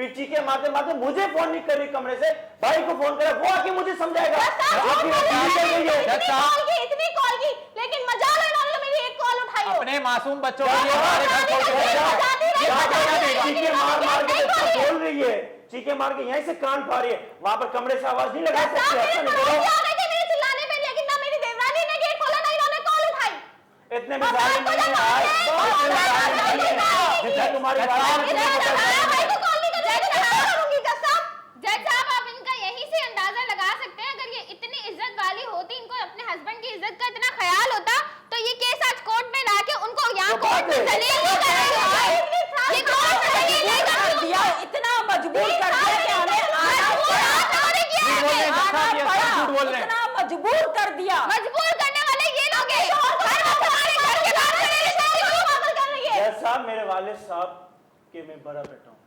फिर चीखे मारते मारते मुझे फोन नहीं कर रही कमरे से, भाई को फोन करा, वो आके मुझे समझाएगा। इतनी कॉल की, लेकिन मजाल है इन्होंने मेरी एक कॉल उठाई हो। अपने मासूम बच्चों के लिए हमारे घर छोड़ के चीखे मार मार के बोल रही है, चीखे मार के यहीं से कान फाड़ रही है, वहां पर कमरे से आवाज नहीं लगा सकती। ऐसा नहीं करो। चिल्लाने पे, लेकिन ना मेरी देवरानी ने गेट खोला ना इन्होंने कॉल उठाई। इतने में जालिम नहीं है आज, जितना तुम्हारी जज साहब, आप इनका यहीं से अंदाजा लगा सकते हैं, अगर ये इतनी इज्जत वाली होती, इनको अपने हस्बैंड की इज्जत का इतना ख्याल होता, तो ये केस आज कोर्ट में लाके उनको यहाँ कोर्ट में दलील नहीं करेंगे। ये कोर्ट में दलील नहीं कर दिया, इतना मजबूर कर दिया कि हमें इतना मजबूर कर दिया। मजबूर करने वाले ये लोग हैं। साहब, मेरे वालिद साहब के मैं बड़ा बेटा हूँ।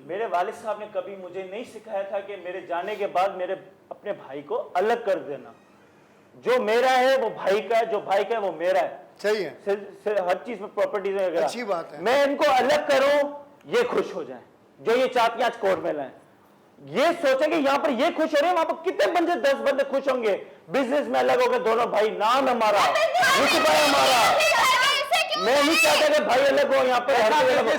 मेरे वालिद साहब ने कभी मुझे नहीं सिखाया था कि मेरे जाने के बाद मेरे अपने भाई को अलग कर देना। जो मेरा है वो भाई का है, जो भाई का है वो मेरा है। सही है, हर चीज में प्रॉपर्टीज वगैरह। अच्छी बात है। मैं इनको अलग करूं, ये खुश हो जाएं, जो ये चाहती है आज कोर्ट में लाएं। ये सोचेंगे यहाँ पर ये खुश हो रहे हैं, वहां पर कितने बंदे 10 बंदे खुश होंगे। बिजनेस में अलग हो गए दोनों भाई, नाम हमारा, रुतबा हमारा। मैं नहीं चाहता कि भाई अलग हो यहाँ पर।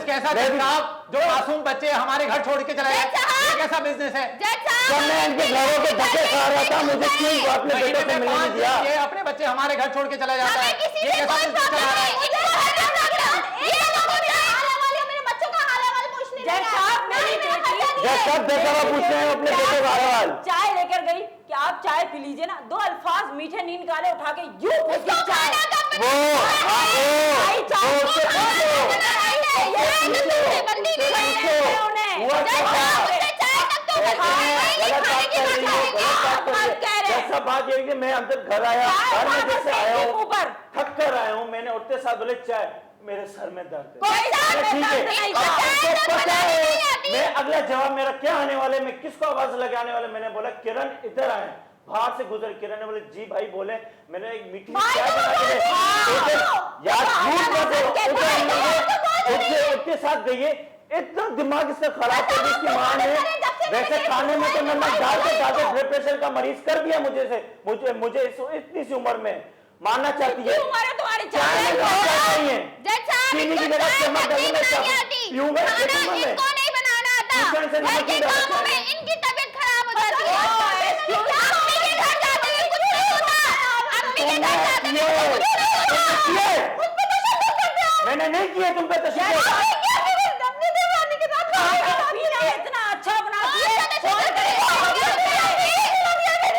कैसा साहब, जो मासूम बच्चे हमारे घर छोड़ के चले गए, ये कैसा बिजनेस है? जब मैं इनके घरों के धक्के खा रहा था, मुझे क्यों अपने बेटे से मिलने नहीं दिया? ये अपने बच्चे हमारे घर छोड़ के चला जाता है, ये कैसा बिजनेस चला रहा है? सब बेचारा पूछ रहे हैं अपने बेटे का हाल। चाय लेकर गई कि आप चाय पी लीजिए ना, 2 अल्फाज मीठे नहीं निकाले, उठा के यूं पूछी चाय। बात ये कि मैं अंदर घर आया, घर में जैसे आया हूँ, थक कर आया हूँ, मैंने उठते साथ बोले चाय, मेरे सर में दर्द है। मैं अगला जवाब मेरा क्या आने वाले, मैं किसको आवाज लगाने वाले? मैंने बोला किरण इधर आए, बाहर से गुजर। किरण ने बोले जी भाई बोले, मैंने एक मीठी चाय बना के यार उठते साथ गई। इतना दिमाग इसका खराब कर दिया इसकी मां ने। वैसे खाने में तो नमक डालते ब्लड प्रेशर का मरीज कर दिया मुझे इतनी सी उम्र में। मानना चाहती है तुम्हारी चीनी की जगह नमक डालूंगा, इनको नहीं बनाना आता, इनकी तबीयत खराब हो जाती है। मैंने नहीं किया तुम पे तशरीफ।